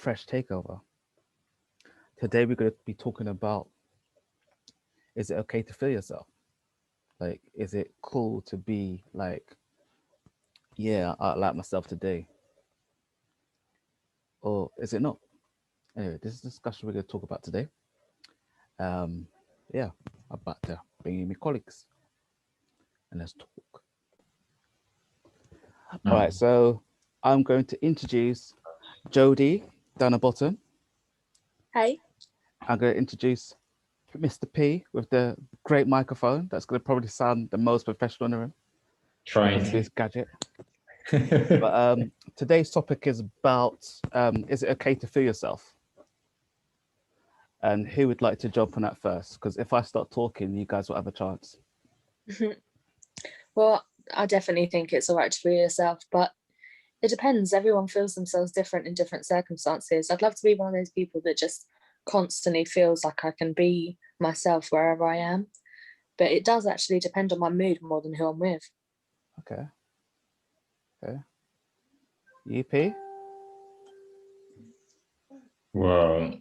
Frezh Takeover. Today we're going to be talking about, is it okay to feel yourself? Like, is it cool to be like, yeah, I like myself today? Or is it not? Anyway, this is the discussion we're going to talk about today. Um, yeah, I'm about to bring in my colleagues and let's talk. All right, Oh, so I'm going to introduce Jody down the bottom. Hey. I'm going to introduce Mr. P with the great microphone. That's going to probably sound the most professional in the room because trying of to. this gadget. But today's topic is about, is it okay to feel yourself? And who would like to jump on that first? Because if I start talking, you guys will have a chance. Well, I definitely think it's all right to be yourself, but it depends. Everyone feels themselves different in different circumstances. I'd love to be one of those people that just constantly feels like I can be myself wherever I am. But it does actually depend on my mood more than who I'm with. Okay. Okay. You, P? Well,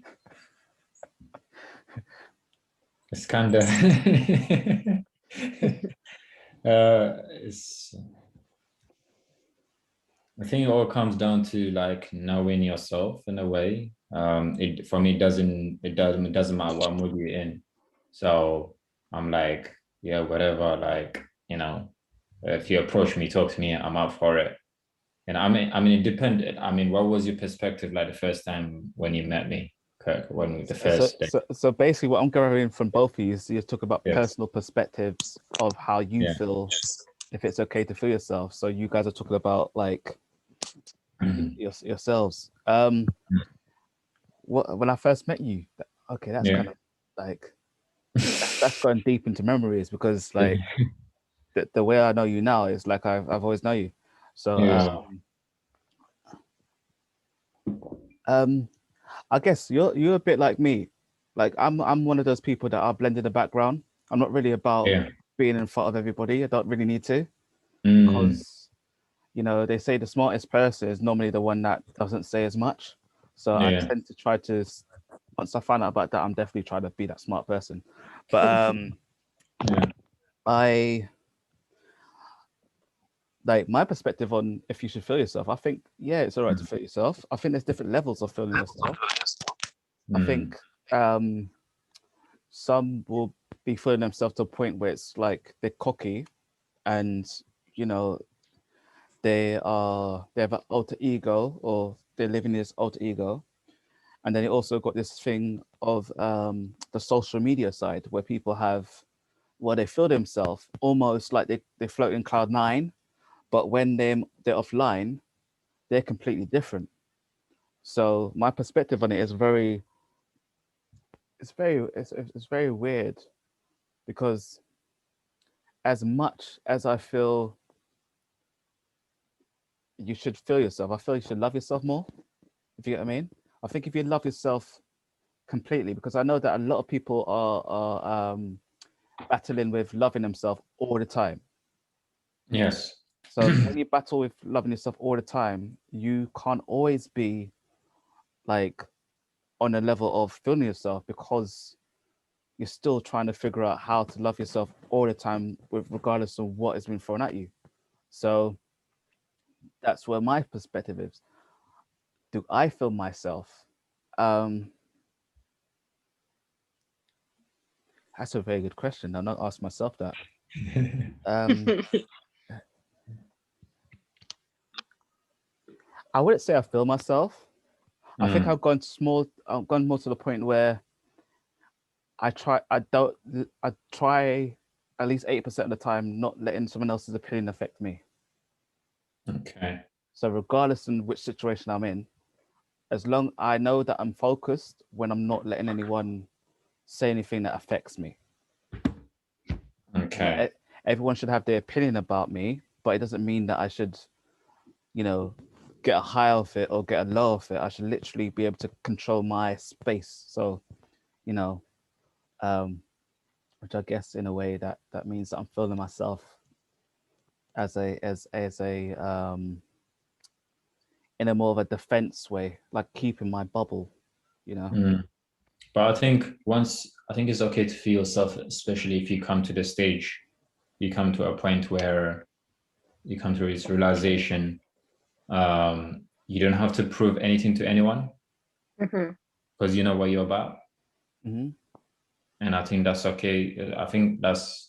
it's kind of it's. I think it all comes down to like knowing yourself in a way. It for me it doesn't matter what mood you're in. So I'm like, yeah, whatever. Like if you approach me, talk to me, I'm up for it. And I mean, it depended. I mean, what was your perspective like the first time when you met me, Kirk? When the So, first day? so, so basically, what I'm gathering from both of you is you talk about Yes. personal perspectives of how you Yeah. feel, if it's okay to feel yourself. So you guys are talking about like Mhm. yourselves. When I first met you, okay, that's Yeah. kind of like that's going deep into memories because like the way I know you now is like I've always known you. So Yeah. um, I guess you're a bit like me. Like I'm one of those people that are blended in the background. I'm not really about Yeah. being in front of everybody. I don't really need to Mm. because they say the smartest person is normally the one that doesn't say as much. So I Yeah. tend to try to once I find out about that, I'm definitely trying to be that smart person. But Yeah. I like my perspective on if you should feel yourself. I think yeah, it's all right to feel yourself. I think there's different levels of feeling yourself. I Mm. think some will be feeling themselves to a point where it's like they're cocky and you know they have an alter ego or they're living this alter ego. And then you also got this thing of the social media side where people have they feel themselves almost like they float in cloud nine, but when they're offline, they're completely different. So my perspective on it is it's very weird because as much as I feel you should feel yourself, I feel you should love yourself more. If you get what I mean, I think if you love yourself completely, because I know that a lot of people are battling with loving themselves all the time. Yes. So when you battle with loving yourself all the time, you can't always be like on a level of feeling yourself because you're still trying to figure out how to love yourself all the time with regardless of what has been thrown at you. So that's where my perspective is. Do I feel myself? Um, that's a very good question. I've not asked myself that. Um, I wouldn't say I feel myself. I think Mm. I've gone more to the point where I try at least 80% of the time not letting someone else's opinion affect me. Okay. So regardless in which situation I'm in, as long I know that I'm focused when I'm not letting anyone say anything that affects me. You know, Okay. everyone should have their opinion about me, but it doesn't mean that I should, you know, get a high of it or get a low of it. I should literally be able to control my space. So, you know, um, which I guess in a way that means that I'm feeling myself as a in a more of a defense way, like keeping my bubble, you know. But I think it's okay to feel yourself, especially if you come to the stage, you come to a point where you come to this realization, you don't have to prove anything to anyone because you know what you're about. Mm-hmm. And I think that's okay. I think that's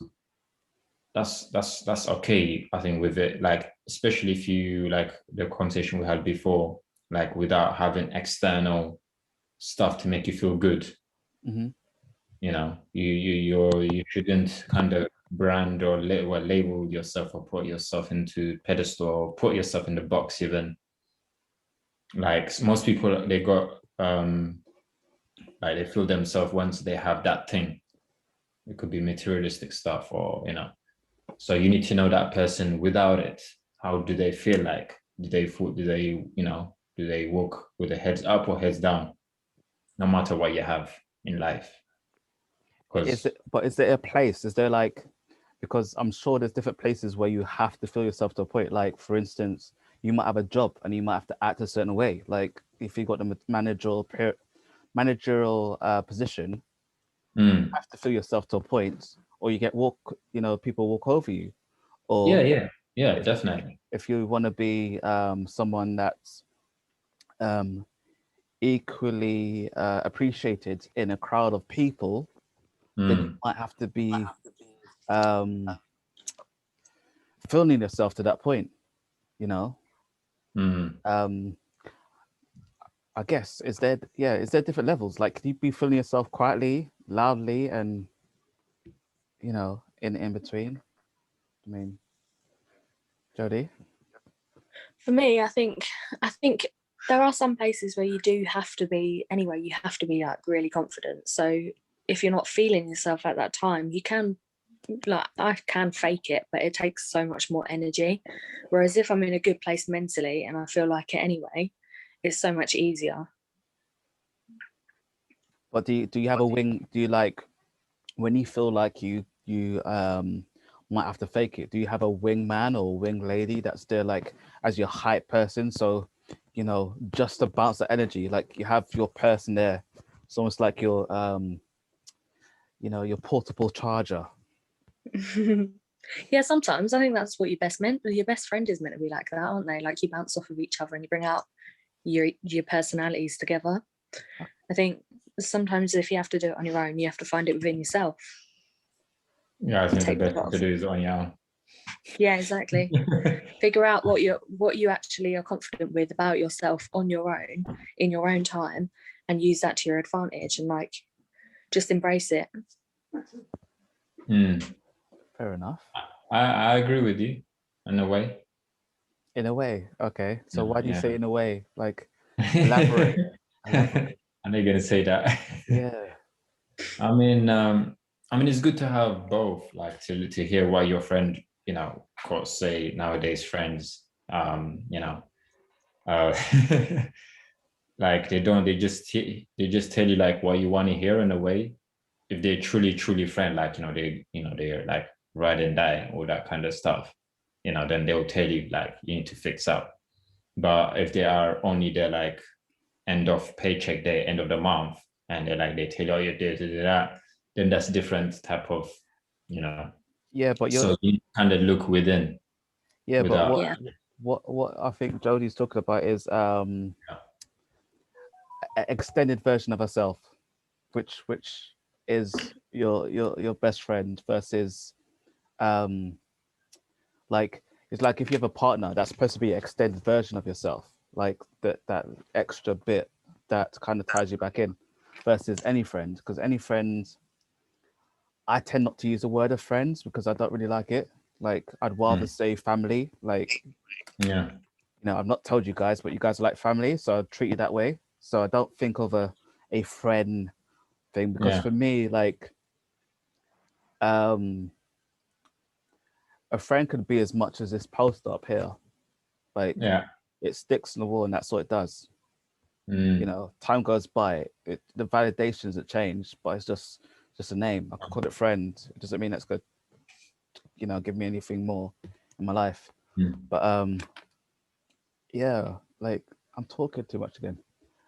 okay. I think with it, like, especially if you like the conversation we had before, like without having external stuff to make you feel good. Mm-hmm. You know, you shouldn't kind of brand or label yourself or put yourself into pedestal or put yourself in the box even. Like most people, they got like they feel themselves once they have that thing. It could be materialistic stuff, or you know. So you need to know that person without it. How do they feel like? Do they walk with their heads up or heads down, no matter what you have in life? Is Because there a place? Is there like, because I'm sure there's different places where you have to feel yourself to a point. Like, for instance, you might have a job and you might have to act a certain way. Like, if you got the managerial position, you have to feel yourself to a point, or you get people walk over you. Or yeah, definitely. if you want to be someone that's equally appreciated in a crowd of people, then you might have to be feeling yourself to that point, you know. I guess is there different levels? Like, can you be feeling yourself quietly, loudly, and in between? I mean, Jodie? For me, I think there are some places where you do have to be anyway. You have to be like really confident. So if you're not feeling yourself at that time, you can, like, I can fake it, but it takes so much more energy. Whereas if I'm in a good place mentally and I feel like it anyway, it's so much easier. But do you have a wing? Do you, like, when you feel like you might have to fake it? Do you have a wingman or wing lady that's there, like, as your hype person? So, just to bounce the energy, like you have your person there. It's almost like your your portable charger. Yeah, sometimes I think that's what your best friend is meant to be like that, aren't they? Like, you bounce off of each other and you bring out your personalities together. I think sometimes if you have to do it on your own, you have to find it within yourself. Yeah, I think the best thing to do is on your own. Yeah, exactly. Figure out what you actually are confident with about yourself on your own, in your own time, and use that to your advantage, and like just embrace it. Fair enough. I agree with you in a way. In a way, okay. So why do you Yeah. say in a way? Like, elaborate. I know you're gonna say that. Yeah. I mean, it's good to have both, like to hear what your friend, of course, say nowadays friends, like they just tell you like what you want to hear in a way. If they're truly friend, like they're like ride and die, all that kind of stuff, then they'll tell you like you need to fix up. But if they are only there like end of paycheck day, end of the month, and they tell you, oh, you're that, then that's different type of, Yeah, but so you kind of look within. Yeah, without, but what I think Jodie's talking about is extended version of herself, which is your best friend versus like, it's like if you have a partner that's supposed to be an extended version of yourself, like that extra bit that kind of ties you back in, versus any friend. Because any friend, I tend not to use the word of friends because I don't really like it. Like, I'd rather say family. Like, yeah, I've not told you guys, but you guys are like family, so I treat you that way. So I don't think of a friend thing, because for me, like, a friend could be as much as this poster up here. Like, it sticks on the wall and that's what it does. Time goes by, the validations that change, but it's just a name. I could call it friend. It doesn't mean that's good, give me anything more in my life. But yeah, like, I'm talking too much again.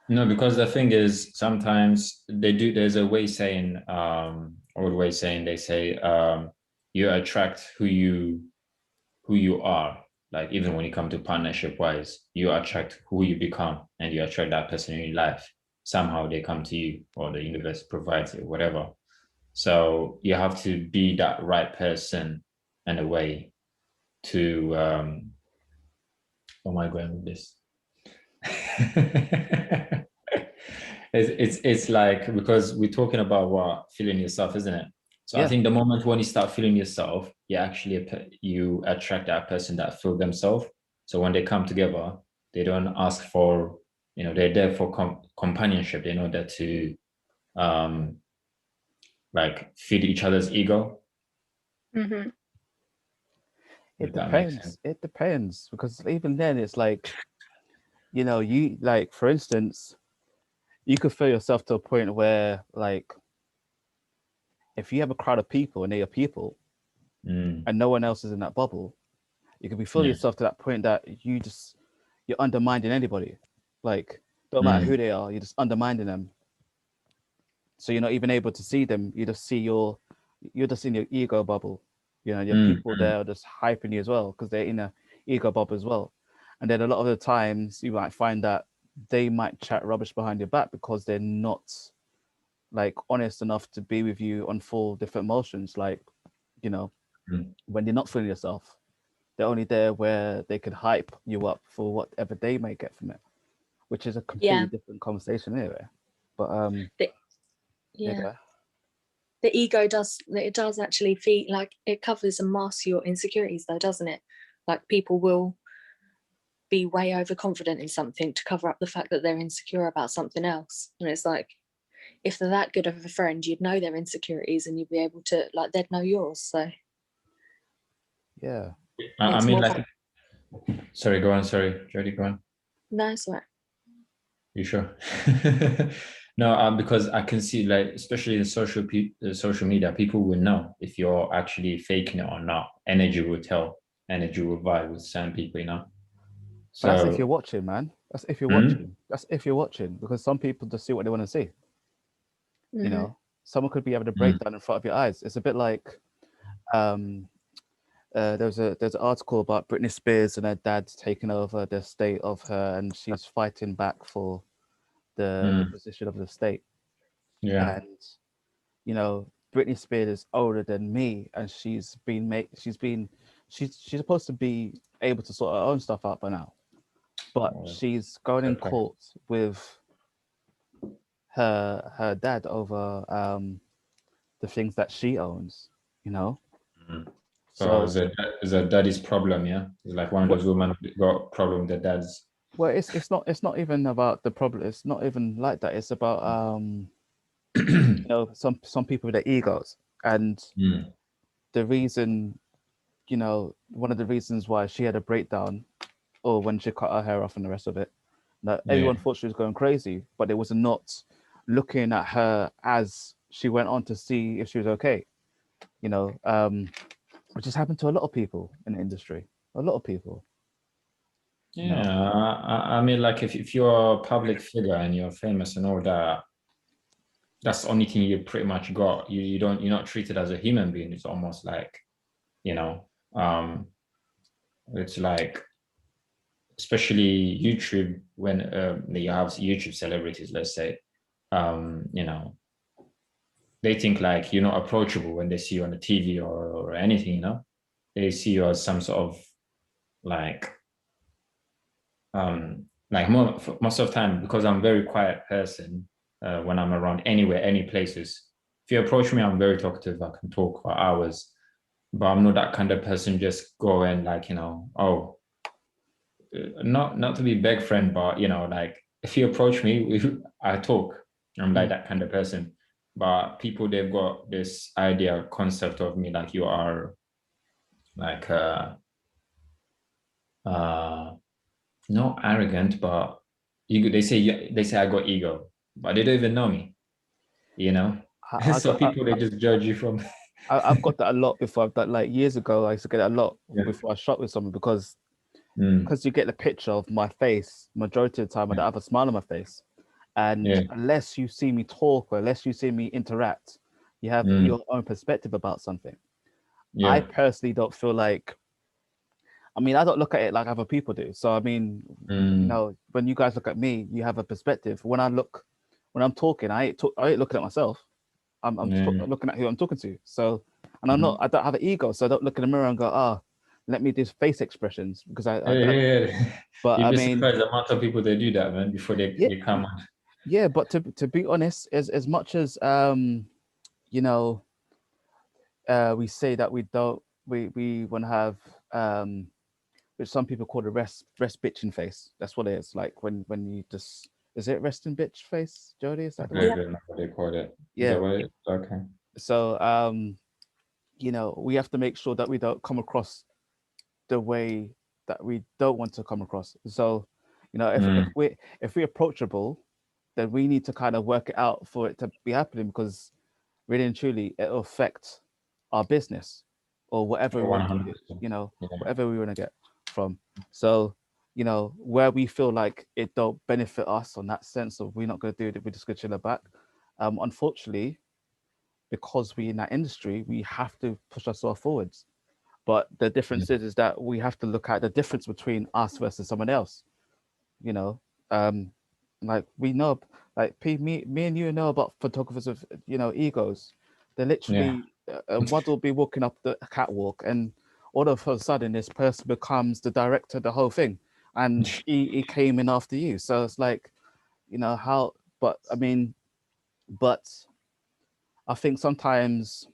No, because the thing is, sometimes they do. There's a way saying, old way saying. They say, you attract who you are. Like even when you come to partnership wise, you attract who you become, and you attract that person in your life. Somehow they come to you, or the universe provides it, whatever. So you have to be that right person in a way to. Oh my god, with this. It's like, because we're talking about what feeling yourself, isn't it? So I Yeah, think the moment when you start feeling yourself, you attract that person that feel themselves. So when they come together, they don't ask for, they're there for companionship. They're not there to um like feed each other's ego. Mm-hmm. it If that makes sense. depends. It depends because even then, it's like, you like, for instance, you could feel yourself to a point where, like, if you have a crowd of people and they are people Mm, and no one else is in that bubble, you could be feeling yeah. yourself to that point that you're undermining anybody. Like, don't matter who Mm, they are, you're just undermining them. So you're not even able to see them. You're just in your ego bubble. Your people mm. there are just hyping you as well because they're in a ego bubble as well. And then a lot of the times you might find that they might chat rubbish behind your back because they're not like honest enough to be with you on full different emotions. Like, you know, Mm. when you're not feeling yourself, they're only there where they could hype you up for whatever they may get from it, which is a completely Yeah. different conversation anyway. But The, yeah, yeah. go. The ego does actually feel like it covers and masks your insecurities, though, doesn't it? Like people will be way overconfident in something to cover up the fact that they're insecure about something else. And it's like, if they're that good of a friend, you'd know their insecurities and you'd be able to, like, they'd know yours. So Yeah. I it's mean, more, like, sorry, go on. Sorry, Jody, go on. no, it's all right. You sure? No, because I can see, like, especially in social media, people will know if you're actually faking it or not. Energy will tell. Energy will vibe with certain people, But that's if you're So, watching, man. That's if you're mm, watching. That's if you're watching, because some people just see what they want to see. You Mm-hmm. know, someone could be having a mm, breakdown in front of your eyes. It's a bit like um, there's an article about Britney Spears and her dad taking over the state of her, and she's fighting back for the mm, position of the state. yeah, And Britney Spears is older than me, and she's supposed to be able to sort her own stuff out by now, but well, she's going in okay. court with her dad over the things that she owns. You know, Mm. So so is a daddy's problem, yeah? It's like one of what? those women who got problem with the dads. Well, it's not even about the problem. It's not even like that. It's about some people with their egos, and Mm, the reason one of the reasons why she had a breakdown, or when she cut her hair off and the rest of it, that yeah. everyone thought she was going crazy, but it was not looking at her as she went on to see if she was okay. You know, which has happened to a lot of people in the industry. A lot of people. You know, Yeah, I mean, like if you're a public figure and you're famous and all that, that's the only thing you pretty much got. You're not treated as a human being. It's almost like, you know, um, it's like, especially YouTube, when you have YouTube celebrities, let's say, you know, they think like you're not approachable when they see you on the TV or anything, They see you as some sort of like most of the time, because I'm a very quiet person, when I'm around anywhere, any places. If you approach me, I'm very talkative. I can talk for hours, but I'm not that kind of person. Just go and like, oh, not to be beg friend, but like if you approach me, I talk. I'm like mm. that kind of person. But people, they've got this idea, concept of me like you are like uh not arrogant, but they say I got ego, but they don't even know me, you know. I So got people, they just judge you from. I've got that a lot before. I've done, like, years ago. I used to get it a lot Yeah. before I shot with someone because because you get the picture of my face majority of the time, I don't have a smile on my face. And Yeah. unless you see me talk or unless you see me interact, you have your own perspective about something. I Yeah. personally don't feel like, I mean, I don't look at it like other people do. So, I mean, you know, when you guys look at me, you have a perspective. When I'm talking, I ain't looking at myself. I'm looking at who I'm talking to. So, and I don't have an ego. So I don't look in the mirror and go, let me do face expressions because I don't. Yeah. But You'd I be mean, surprised the amount of people they do that, man, before yeah, they come on. yeah. But to be honest, as much as you know, we say that we don't, we want to have which some people call the rest bitching face. That's what it is. Like when you just, is it resting bitch face, Jody? Is I that the don't word? Yeah. even know what they call it. Is Yeah. that what it is? Okay. So you know, we have to make sure that we don't come across the way that we don't want to come across. So, you know, if we're approachable, then we need to kind of work it out for it to be happening, because really and truly it'll affect our business or whatever we want to do, 100%. you know, Yeah. whatever we want to get from. So, you know, where we feel like it don't benefit us on that sense of we're not going to do it, we're just going to chill it back. Unfortunately, because we're in that industry, we have to push ourselves forwards. But the difference is that we have to look at the difference between us versus someone else. You know, um, like we know, like me and you know about photographers of, you know, egos. They're Yeah. literally a model will be walking up the catwalk, and all of a sudden this person becomes the director of the whole thing, and he came in after you. So it's like, you know how. But I mean, but I think sometimes,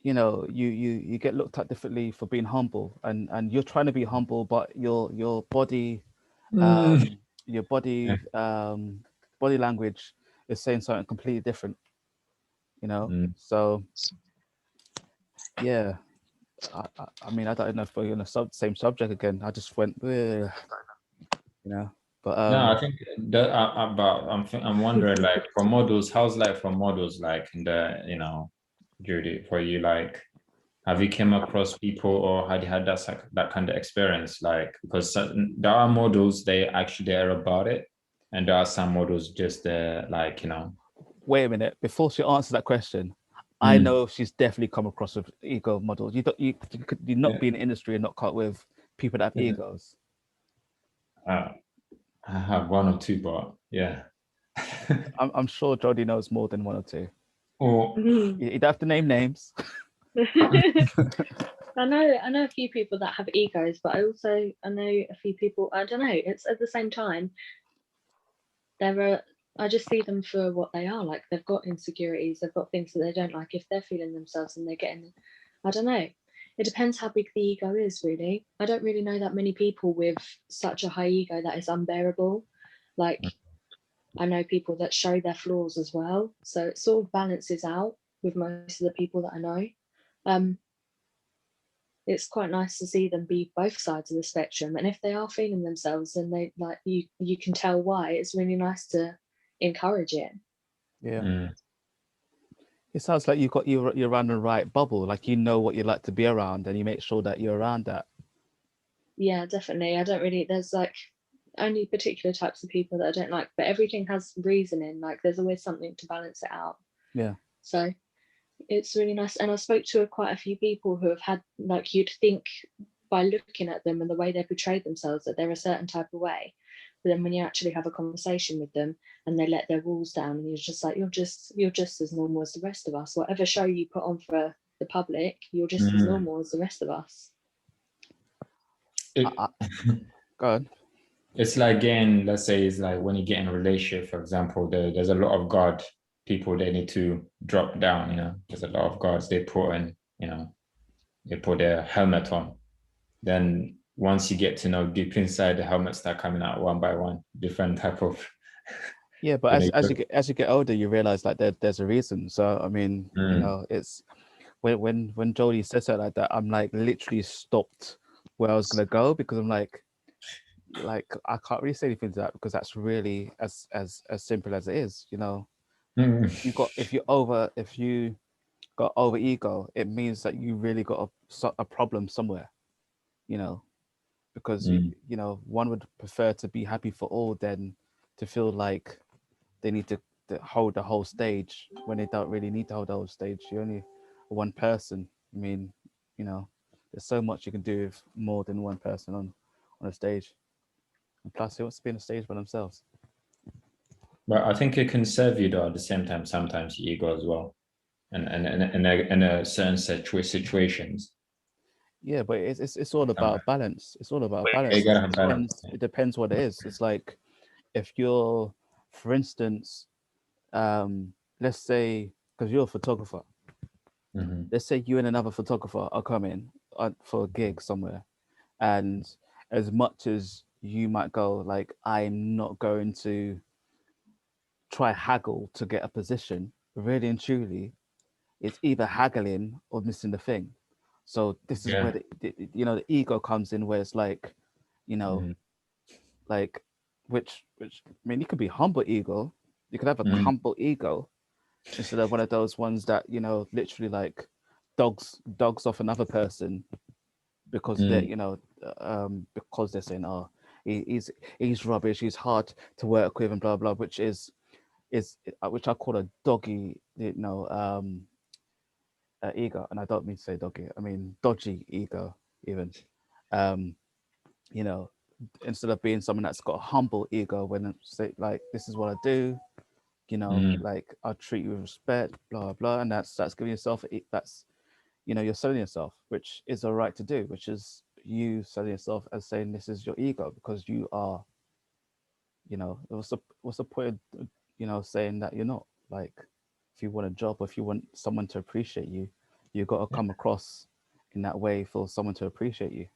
you know, you get looked at differently for being humble, and you're trying to be humble, but your body, Mm. um your Yeah. body language is saying something completely different, you know. Mm. So yeah, I mean, I don't know if we're on the same subject again. I just went, "Ugh," you know. But No, I think that about I'm wondering, like, for models, how's like for models, like in the, you know, Judy, for you, like, have you came across people or had you had that kind of experience? Like, because there are models, they actually they're about it, and there are some models just like, you know. wait a minute, before she answers that question, I Mm. know she's definitely come across with ego models. You could you not Yeah. be in the industry and not cut with people that have Yeah. egos. Uh, I have one or two, but yeah. I'm sure Jody knows more than one or two. Or You don't have to name names. I know a few people that have egos, but I know a few people, I don't know, it's at the same time, there are, I just see them for what they are. Like, they've got insecurities, they've got things that they don't like. If they're feeling themselves and they're getting, I don't know. It depends how big the ego is, really. I don't really know that many people with such a high ego that is unbearable. Like, I know people that show their flaws as well. So it sort of balances out with most of the people that I know. Um, it's quite nice to see them be both sides of the spectrum, and if they are feeling themselves and they like, you can tell why. It's really nice to encourage it. Yeah. Mm. It sounds like you're around the right bubble. Like you know what you like to be around, and you make sure that you're around that. Yeah, definitely. I don't really, there's like only particular types of people that I don't like, but everything has reasoning. Like, there's always something to balance it out. Yeah. So it's really nice. And I spoke to quite a few people who have had, like, you'd think by looking at them and the way they portray themselves that they're a certain type of way. But then when you actually have a conversation with them and they let their walls down, and you're just like, you're just as normal as the rest of us. Whatever show you put on for the public, you're just as normal as the rest of us. It, Go on. it's like getting, let's say, it's like when you get in a relationship, for example, there's a lot of guard people they need to drop down, you know. There's a lot of guards they put in, you know, they put their helmet on. Then once you get to know deep inside, the helmets start coming out one by one, different type of, Yeah, but you know. as you get older, you realize like there's a reason. So I mean, you know, it's when Jodie says it like that, I'm like literally stopped where I was gonna go, because I'm like I can't really say anything to that, because that's really as simple as it is. You know, if you got over ego, it means that you really got a problem somewhere. You know, because Mm. you know, one would prefer to be happy for all than to feel like they need to hold the whole stage when they don't really need to hold the whole stage. You're only one person. I mean, you know, there's so much you can do with more than one person on a stage. And plus, who wants to be on a stage by themselves? But I think it can serve you though at the same time, sometimes ego as well. And in a certain situations. Yeah, but it's all about balance. It's all about But balance. you gotta have balance. It depends what it is. It's like if you're, for instance, let's say, because you're a photographer, Mm-hmm. let's say you and another photographer are coming for a gig somewhere, and as much as you might go like, I'm not going to try haggle to get a position, really and truly, it's either haggling or missing the thing. So this is where Yeah. you know, the ego comes in, where it's like, you know, Mm. like which I mean, you could be humble ego, you could have a Mm. humble ego instead of one of those ones that, you know, literally like dogs off another person because they're, Mm. you know, because they're saying, oh, he's rubbish, he's hard to work with and blah blah, which is which I call a doggy, you know, ego. And I don't mean to say doggy, I mean dodgy ego even. um you know, instead of being someone that's got a humble ego, when say like, this is what I do, you know, Mm. like I'll treat you with respect, blah blah, and that's giving yourself that's, you know, you're selling yourself, which is a right to do, which is you selling yourself as saying this is your ego, because you are, you know, what's the point of, you know, saying that you're not, like, if you want a job or if you want someone to appreciate you, you got to come across in that way for someone to appreciate you.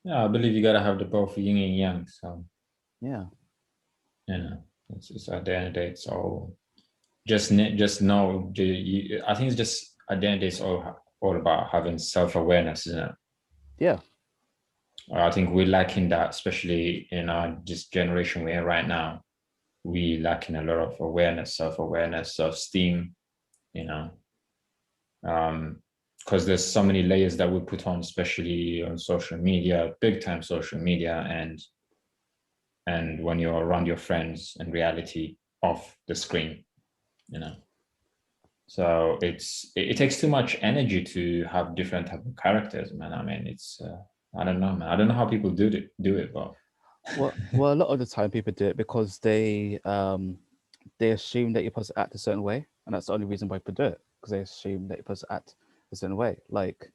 Yeah, I believe you gotta have the both yin and yang. So Yeah. you know, it's at the end of the day, it's all just know. I think it's just at the end of the day, it's all about having self-awareness, isn't it? Yeah. I think we're lacking that, especially in our this generation we're in right now. We lacking a lot of awareness, self-awareness, self-esteem, you know. Because there's so many layers that we put on, especially on social media, big time social media, and when you're around your friends in reality off the screen, you know. So it takes too much energy to have different type of characters, man. I mean, it's I don't know, man. I don't know how people do it, but Well, a lot of the time people do it because they assume that you're supposed to act a certain way, and that's the only reason why people do it, because they assume that you're supposed to act a certain way. Like,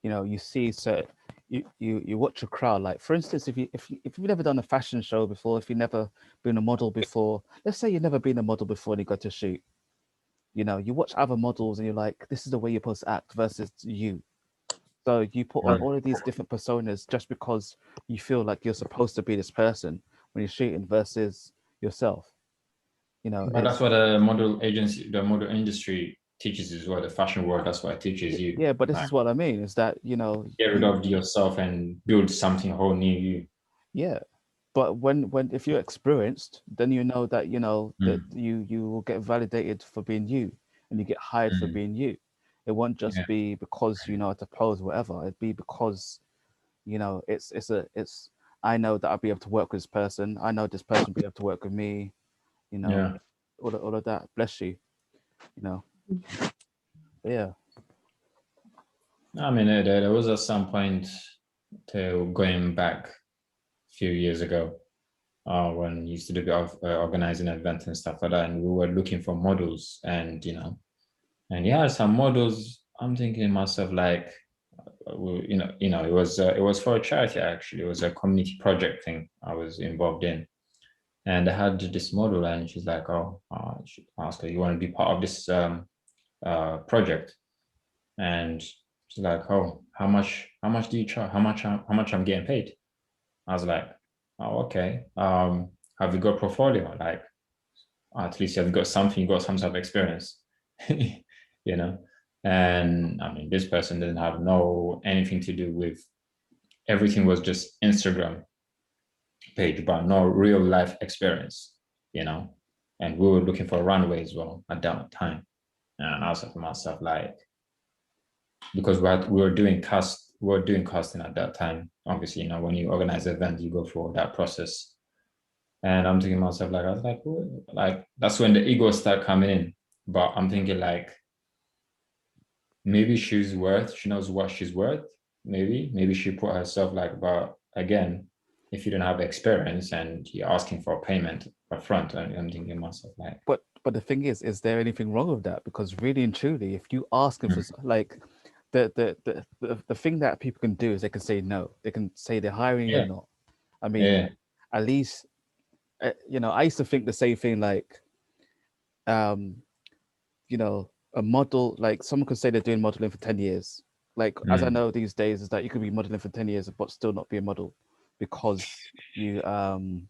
you know, you see certain, you watch a crowd. Like, for instance, if you've never done a fashion show before, if you've never been a model before, let's say you've never been a model before and you go to shoot, you know, you watch other models and you're like, this is the way you're supposed to act versus you. So you put on yeah. all of these different personas just because you feel like you're supposed to be this person when you're shooting versus yourself. You know, But that's it's what the model agency, the model industry teaches as well. The fashion world, that's what it teaches you. yeah, but this Like, is what I mean is that, you know, get rid of yourself and build something whole new you. yeah. But when if you're experienced, then you know that, you know, that Mm. you will get validated for being you, and you get hired for Mm. being you. It won't Yeah. just be because you know how to pose, whatever. It'd be because, you know, it's I know that I'll be able to work with this person. I know this person will be able to work with me. You know, Yeah. all of that. Bless you. You know. But yeah. I mean, there was at some point to going back a few years ago, when we used to do organizing events and stuff like that, and we were looking for models, and you know, and yeah, some models. I'm thinking to myself like, it was for a charity actually. It was a community project thing I was involved in, and I had this model, and she's like, "Oh, I should ask her, you want to be part of this project?" And she's like, "Oh, how much do you charge? How much I'm getting paid?" I was like, "Oh, okay. Have you got portfolio? Like, at least you've got something, you got some sort of experience, you know." And I mean, this person didn't have no anything to do with, everything was just Instagram page, but no real life experience, you know. And we were looking for a runway as well at that time. And I was like to myself, like, because we were doing we were doing casting at that time. Obviously, you know, when you organize an event, you go through all that process. And I'm thinking to myself, like, I was like, what? Like, that's when the ego start coming in. But I'm thinking, like, maybe she knows what she's worth. Maybe she put herself like, but again, if you don't have experience and you're asking for a payment up front, I'm thinking to myself, like, But the thing is there anything wrong with that? Because really and truly, if you ask them for like the thing that people can do is they can say no. They can say they're hiring you or yeah, not. I mean, yeah, at least you know, I used to think the same thing like um you know, a model, like someone could say they're doing modeling for 10 years. Like, as I know these days, is that you could be modeling for 10 years but still not be a model because you don't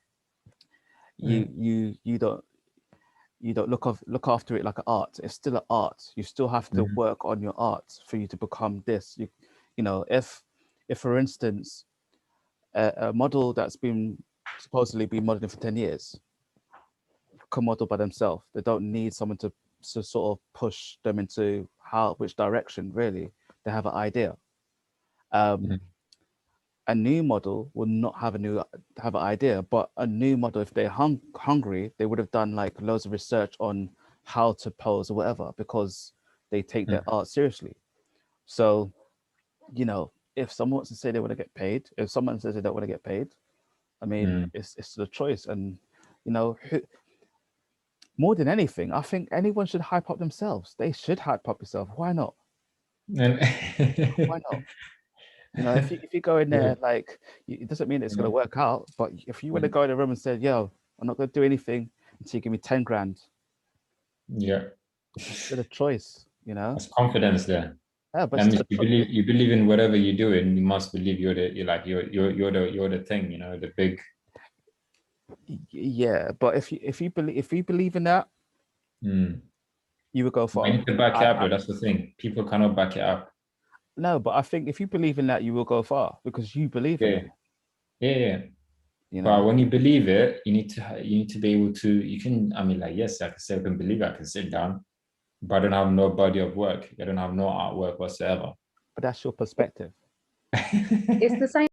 look after it like an art. It's still an art. You still have to work on your art for you to become this. You know, if for instance, a model that's been supposedly been modeling for 10 years can model by themselves. They don't need someone to sort of push them into which direction. Really, they have an idea. A new model will not have an idea, but a new model, if they're hungry, they would have done like loads of research on how to pose or whatever because they take their art seriously. So, you know, if someone wants to say they want to get paid, if someone says they don't want to get paid, I mean, it's the choice. And you know, more than anything, I think anyone should hype up themselves. They should hype up yourself. Why not? and Why not? You know, if you go in yeah, there, like, it doesn't mean it's going to work out. But if you want to mm, go in a room and say, yo, I'm not going to do anything until you give me 10 grand, yeah, it's still a choice, you know? that's confidence there. Yeah, but That it's means still a choice. you believe in whatever you're doing. You must believe you're the thing. You know, the big. Yeah, but if you believe in that, Mm. you will go I far. need to back it up, I though. That's the thing. People cannot back it up. No, but I think if you believe in that, you will go far because you believe in Yeah, it, yeah, yeah. you But know? when you believe it, you need to be able to. You can. I mean, like, yes, I can say I can believe it, I can sit down, but I don't have no body of work. I don't have no artwork whatsoever. But that's your perspective. It's the same